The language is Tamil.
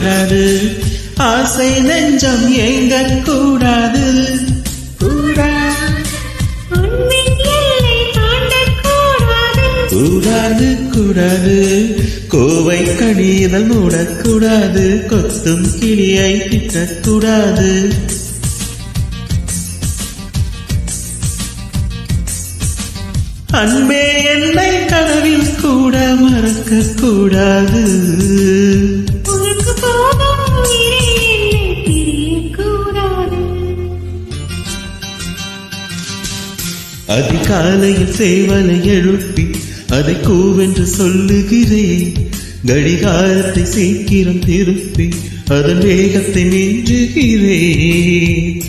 கூடாது, ஆசை நெஞ்சம் ஏங்க கூடாது. கூடாது கூடாது, கோவை கணிதல் மூடக்கூடாது, கொத்தும் கிளியை திட்டக்கூடாது. அன்பே என்னை கனவில் கூட மறக்க கூடாது. அதிகாலையில் சேவலை எழுப்பி அதை கூவென்று சொல்லுகிறேன். கடிகாரத்தை சீக்கிரம் திருப்பி அதன் வேகத்தை நின்றுகிறேன்.